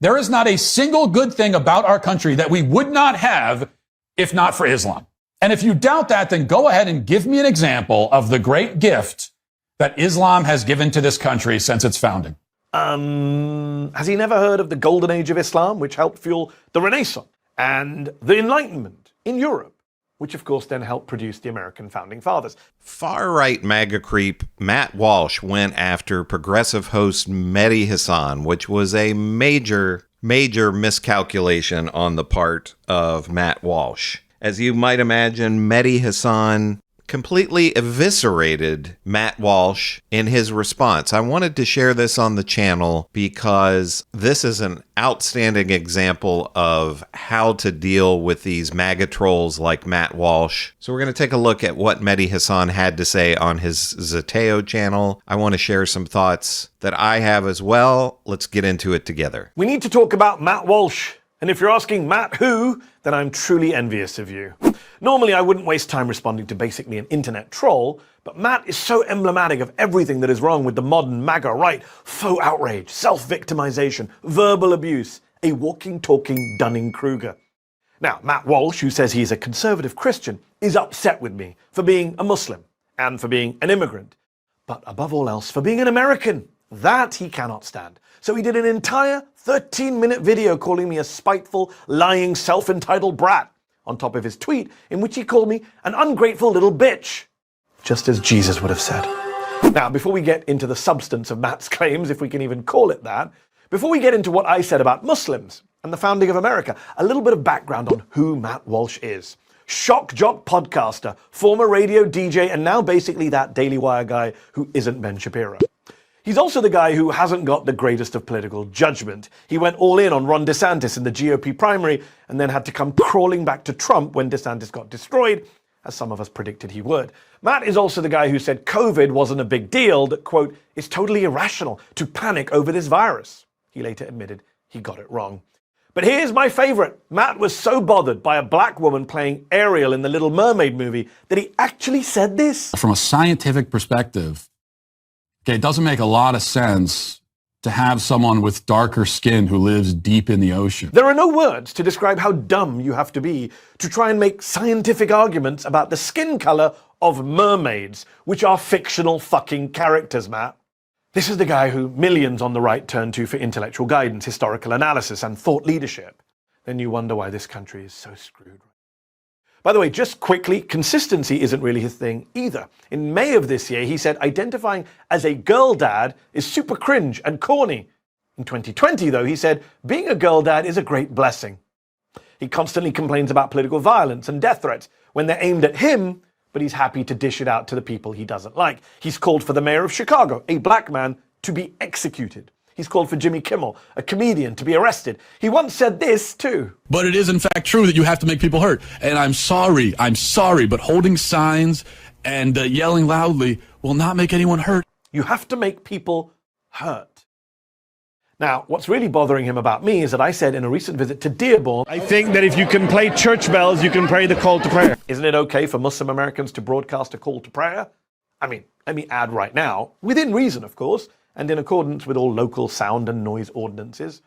There is not a single good thing about our country that we would not have if not for Islam. And if you doubt that, then go ahead and give me an example of the great gift that Islam has given to this country since its founding. Has he never heard of the golden age of Islam, which helped fuel the Renaissance and the Enlightenment in Europe, which of course then helped produce the American founding fathers? Far-right MAGA creep Matt Walsh went after progressive host Mehdi Hasan, which was a major miscalculation on the part of Matt Walsh. As you might imagine, Mehdi Hasan completely eviscerated Matt Walsh in his response. I wanted to share this on the channel because this is an outstanding example of how to deal with these MAGA trolls like Matt Walsh. So we're going to take a look at what Mehdi Hasan had to say on his Zateo channel. I want to share some thoughts that I have as well. Let's get into it together. We need to talk about Matt Walsh. And if you're asking Matt who, then I'm truly envious of you. Normally I wouldn't waste time responding to basically an internet troll, but Matt is so emblematic of everything that is wrong with the modern MAGA right. Faux outrage, self-victimization, verbal abuse, a walking, talking Dunning-Kruger. Now, Matt Walsh, who says he's a conservative Christian, is upset with me for being a Muslim and for being an immigrant, but above all else, for being an American. That he cannot stand. So he did an entire 13-minute video calling me a spiteful, lying, self-entitled brat, on top of his tweet in which he called me an ungrateful little bitch, just as Jesus would have said. Now, before we get into the substance of Matt's claims, if we can even call it that, before we get into what I said about Muslims and the founding of America, a little bit of background on who Matt Walsh is. Shock jock podcaster, former radio DJ, and now basically that Daily Wire guy who isn't Ben Shapiro. He's also the guy who hasn't got the greatest of political judgment. He went all in on Ron DeSantis in the GOP primary and then had to come crawling back to Trump when DeSantis got destroyed, as some of us predicted he would. Matt is also the guy who said COVID wasn't a big deal, that, quote, it's totally irrational to panic over this virus. He later admitted he got it wrong. But here's my favorite. Matt was so bothered by a black woman playing Ariel in the Little Mermaid movie that he actually said this. From a scientific perspective, okay, it doesn't make a lot of sense to have someone with darker skin who lives deep in the ocean. There are no words to describe how dumb you have to be to try and make scientific arguments about the skin color of mermaids, which are fictional fucking characters, Matt. This is the guy who millions on the right turn to for intellectual guidance, historical analysis, and thought leadership. Then you wonder why this country is so screwed. By the way, just quickly, consistency isn't really his thing either. In May of this year, he said identifying as a girl dad is super cringe and corny. In 2020, though, he said being a girl dad is a great blessing. He constantly complains about political violence and death threats when they're aimed at him, but he's happy to dish it out to the people he doesn't like. He's called for the mayor of Chicago, a black man, to be executed. He's called for Jimmy Kimmel, a comedian, to be arrested. He once said this, too. But it is, in fact, true that you have to make people hurt. And I'm sorry, but holding signs and yelling loudly will not make anyone hurt. You have to make people hurt. Now, what's really bothering him about me is that I said in a recent visit to Dearborn, I think that if you can play church bells, you can pray the call to prayer. Isn't it okay for Muslim Americans to broadcast a call to prayer? I mean, let me add right now, within reason, of course, and in accordance with all local sound and noise ordinances.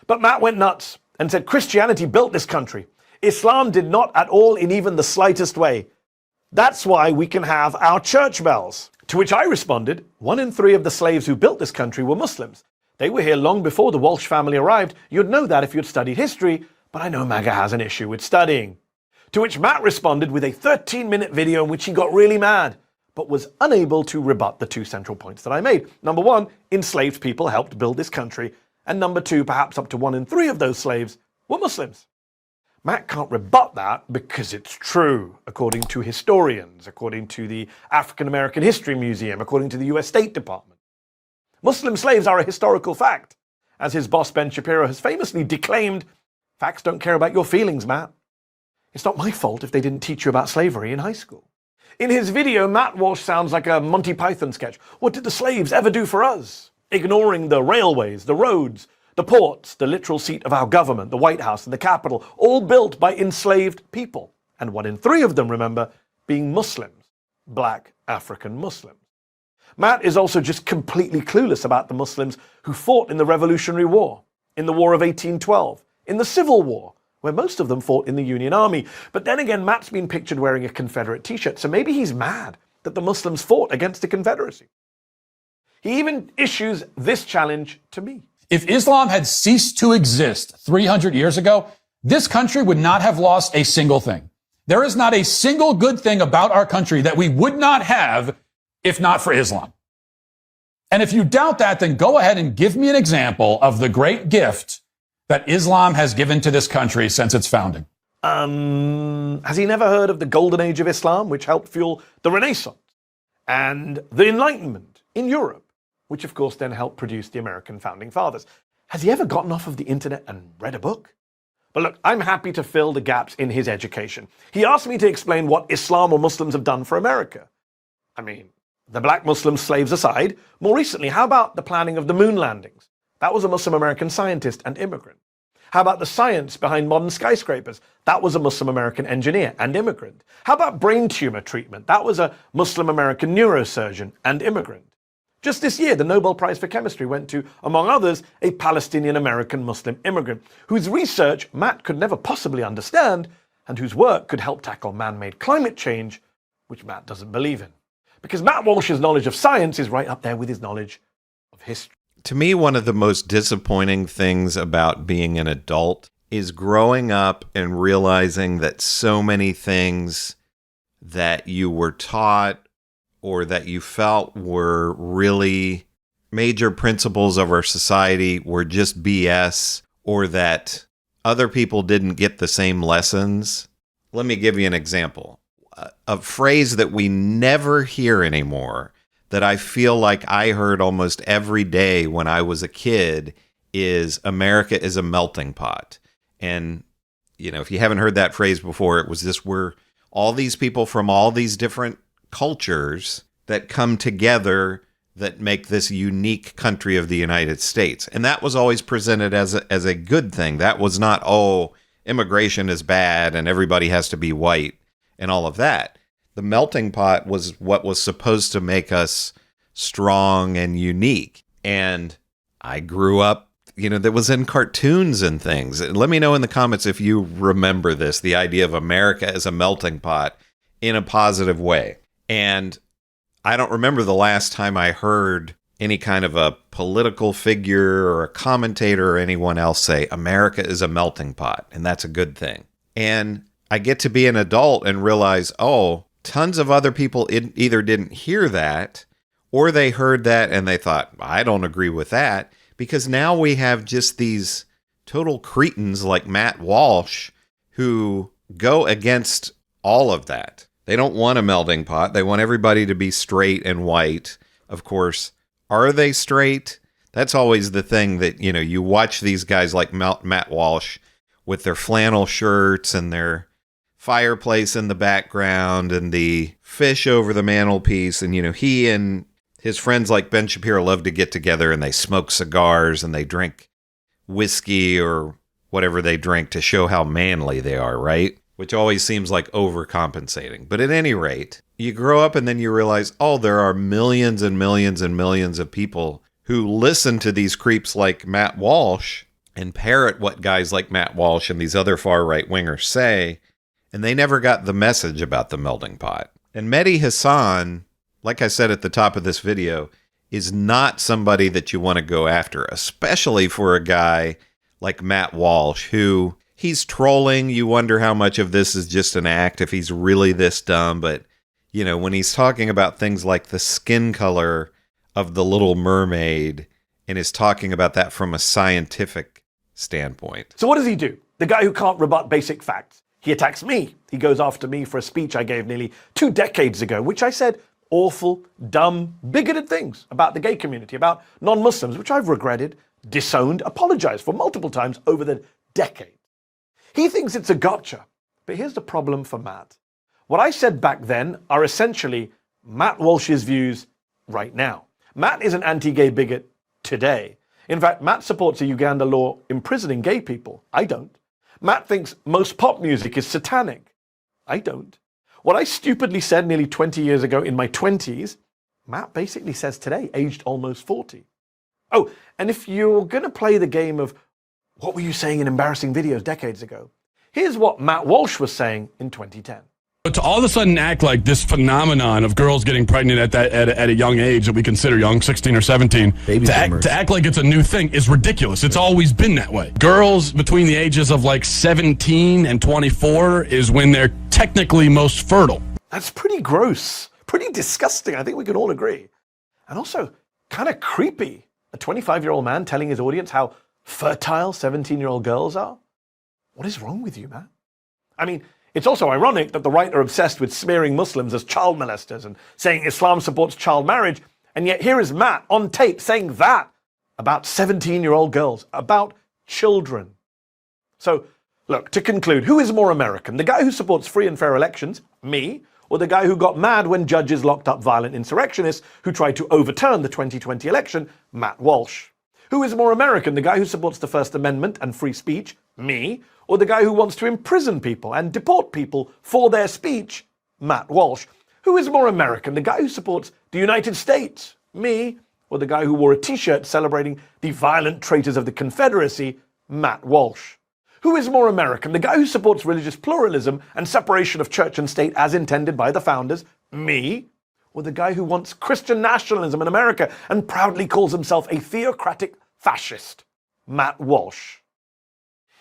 But Matt went nuts and said Christianity built this country. Islam did not at all in even the slightest way. That's why we can have our church bells. To which I responded, 1 in 3 of the slaves who built this country were Muslims. They were here long before the Walsh family arrived. You'd know that if you'd studied history, but I know MAGA has an issue with studying. To which Matt responded with a 13-minute video in which he got really mad, but was unable to rebut the 2 central points that I made. Number 1, enslaved people helped build this country. And number 2, perhaps up to 1 in 3 of those slaves were Muslims. Matt can't rebut that because it's true, according to historians, according to the African American History Museum, according to the US State Department. Muslim slaves are a historical fact. As his boss Ben Shapiro has famously declaimed, facts don't care about your feelings, Matt. It's not my fault if they didn't teach you about slavery in high school. In his video, Matt Walsh sounds like a Monty Python sketch. What did the slaves ever do for us? Ignoring the railways, the roads, the ports, the literal seat of our government, the White House and the Capitol, all built by enslaved people. And 1 in 3 of them, remember, being Muslims, black African Muslims. Matt is also just completely clueless about the Muslims who fought in the Revolutionary War. in the War of 1812, in the Civil War, where most of them fought in the Union Army. But then again, Matt's been pictured wearing a Confederate t-shirt, so maybe he's mad that the Muslims fought against the Confederacy. He even issues this challenge to me. If Islam had ceased to exist 300 years ago, this country would not have lost a single thing. There is not a single good thing about our country that we would not have if not for Islam. And if you doubt that, then go ahead and give me an example of the great gift that Islam has given to this country since its founding. Has he never heard of the Golden Age of Islam, which helped fuel the Renaissance and the Enlightenment in Europe, which of course then helped produce the American founding fathers? Has he ever gotten off of the internet and read a book? But look, I'm happy to fill the gaps in his education. He asked me to explain what Islam or Muslims have done for America. I mean, the black Muslim slaves aside, more recently, how about the planning of the moon landings? That was a Muslim American scientist and immigrant. How about the science behind modern skyscrapers? That was a Muslim American engineer and immigrant. How about brain tumor treatment? That was a Muslim American neurosurgeon and immigrant. Just this year, the Nobel Prize for Chemistry went to, among others, a Palestinian American Muslim immigrant whose research Matt could never possibly understand and whose work could help tackle man-made climate change, which Matt doesn't believe in. Because Matt Walsh's knowledge of science is right up there with his knowledge of history. To me, one of the most disappointing things about being an adult is growing up and realizing that so many things that you were taught or that you felt were really major principles of our society were just BS, or that other people didn't get the same lessons. Let me give you an example. A phrase that we never hear anymore, that I feel like I heard almost every day when I was a kid, is America is a melting pot. And, you know, if you haven't heard that phrase before, it was this: we're all these people from all these different cultures that come together that make this unique country of the United States. And that was always presented as a good thing. That was not, oh, immigration is bad and everybody has to be white and all of that. The melting pot was what was supposed to make us strong and unique. And I grew up, you know, that was in cartoons and things. Let me know in the comments if you remember this, the idea of America as a melting pot in a positive way. And I don't remember the last time I heard any kind of a political figure or a commentator or anyone else say America is a melting pot, and that's a good thing. And I get to be an adult and realize, oh, tons of other people either didn't hear that, or they heard that and they thought, I don't agree with that, because now we have just these total cretins like Matt Walsh who go against all of that. They don't want a melting pot. They want everybody to be straight and white. Of course, are they straight? That's always the thing that, you know, you watch these guys like Matt Walsh with their flannel shirts and their fireplace in the background and the fish over the mantelpiece. And, you know, he and his friends like Ben Shapiro love to get together and they smoke cigars and they drink whiskey or whatever they drink to show how manly they are, right? Which always seems like overcompensating. But at any rate, you grow up and then you realize, oh, there are millions and millions and millions of people who listen to these creeps like Matt Walsh and parrot what guys like Matt Walsh and these other far-right wingers say, and they never got the message about the melting pot. And Mehdi Hasan, like I said at the top of this video, is not somebody that you want to go after, especially for a guy like Matt Walsh, who he's trolling. You wonder how much of this is just an act, if he's really this dumb. But, you know, when he's talking about things like the skin color of the Little Mermaid and is talking about that from a scientific standpoint. So what does he do? The guy who can't rebut basic facts. He attacks me. He goes after me for a speech I gave nearly 2 decades ago, which I said awful, dumb, bigoted things about the gay community, about non-Muslims, which I've regretted, disowned, apologized for multiple times over the decade. He thinks it's a gotcha. But here's the problem for Matt. What I said back then are essentially Matt Walsh's views right now. Matt is an anti-gay bigot today. In fact, Matt supports a Uganda law imprisoning gay people. I don't. Matt thinks most pop music is satanic. I don't. What I stupidly said nearly 20 years ago in my 20s, Matt basically says today, aged almost 40. Oh, and if you're going to play the game of What were you saying in embarrassing videos decades ago? Here's what Matt Walsh was saying in 2010. But to all of a sudden act like this phenomenon of girls getting pregnant at a young age that we consider young, 16 or 17, to act like it's a new thing is ridiculous. It's always been that way. Girls between the ages of like 17 and 24 is when they're technically most fertile. That's pretty gross, pretty disgusting. I think we can all agree. And also kind of creepy. A 25-year-old man telling his audience how fertile 17-year-old girls are? What is wrong with you, man? I mean, it's also ironic that the right are obsessed with smearing Muslims as child molesters and saying Islam supports child marriage, and yet here is Matt on tape saying that about 17-year-old girls, about children. So, look, to conclude, who is more American? The guy who supports free and fair elections, me, or the guy who got mad when judges locked up violent insurrectionists who tried to overturn the 2020 election, Matt Walsh? Who is more American, the guy who supports the First Amendment and free speech, me, or the guy who wants to imprison people and deport people for their speech, Matt Walsh? Who is more American, the guy who supports the United States, me, or the guy who wore a t-shirt celebrating the violent traitors of the Confederacy, Matt Walsh? Who is more American, the guy who supports religious pluralism and separation of church and state as intended by the founders, me, or the guy who wants Christian nationalism in America and proudly calls himself a theocratic fascist, Matt Walsh?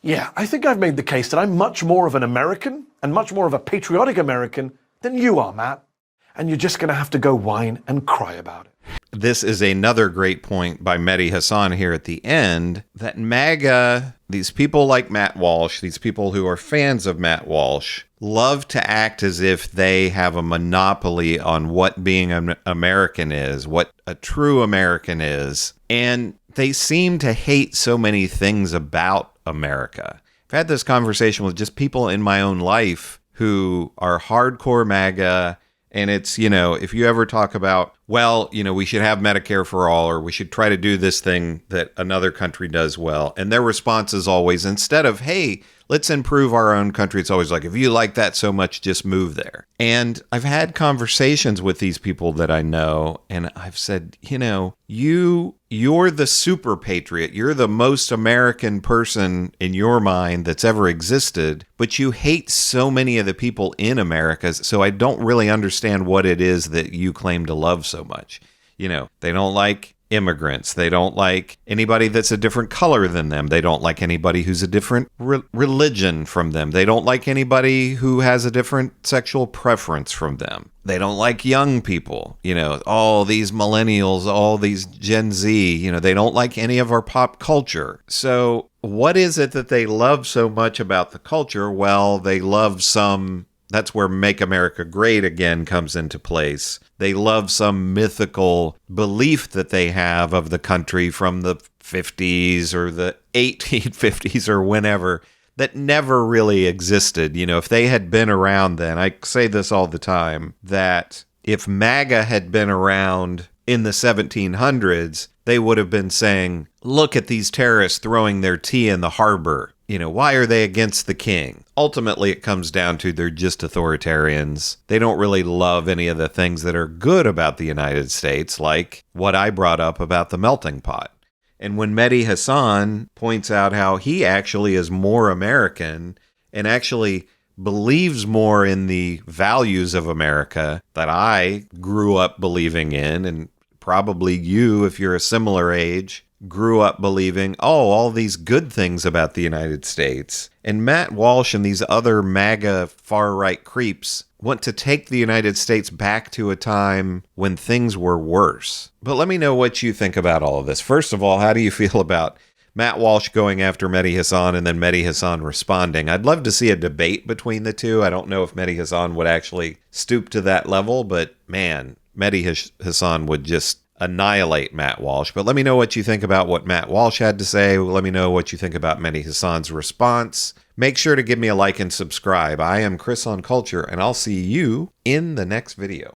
Yeah, I think I've made the case that I'm much more of an American and much more of a patriotic American than you are, Matt. And you're just going to have to go whine and cry about it. This is another great point by Mehdi Hasan here at the end, that MAGA, these people like Matt Walsh, these people who are fans of Matt Walsh, love to act as if they have a monopoly on what being an American is, what a true American is. And they seem to hate so many things about America. I've had this conversation with just people in my own life who are hardcore MAGA. And it's, if you ever talk about, well, we should have Medicare for all, or we should try to do this thing that another country does well. And their response is always, instead of, hey, let's improve our own country, it's always like, if you like that so much, just move there. And I've had conversations with these people that I know, and I've said, you're the super patriot. You're the most American person in your mind that's ever existed, but you hate so many of the people in America. So I don't really understand what it is that you claim to love so much. They don't like immigrants. They don't like anybody that's a different color than them. They don't like anybody who's a different religion from them. They don't like anybody who has a different sexual preference from them. They don't like young people, all these millennials, all these Gen Z, they don't like any of our pop culture. So what is it that they love so much about the culture? Well, they love that's where Make America Great Again comes into place. They love some mythical belief that they have of the country from the 50s or the 1850s or whenever that never really existed. If they had been around then, I say this all the time, that if MAGA had been around in the 1700s, they would have been saying, look at these terrorists throwing their tea in the harbor. Why are they against the king? Ultimately, it comes down to they're just authoritarians. They don't really love any of the things that are good about the United States, like what I brought up about the melting pot. And when Mehdi Hasan points out how he actually is more American and actually believes more in the values of America that I grew up believing in, and probably you, if you're a similar age, grew up believing, all these good things about the United States. And Matt Walsh and these other MAGA far-right creeps want to take the United States back to a time when things were worse. But let me know what you think about all of this. First of all, how do you feel about Matt Walsh going after Mehdi Hasan and then Mehdi Hasan responding? I'd love to see a debate between the two. I don't know if Mehdi Hasan would actually stoop to that level, but man, Mehdi Hasan would just annihilate Matt Walsh. But let me know what you think about what Matt Walsh had to say. Let me know what you think about Mehdi Hasan's response. Make sure to give me a like and subscribe. I am Chris on Culture, and I'll see you in the next video.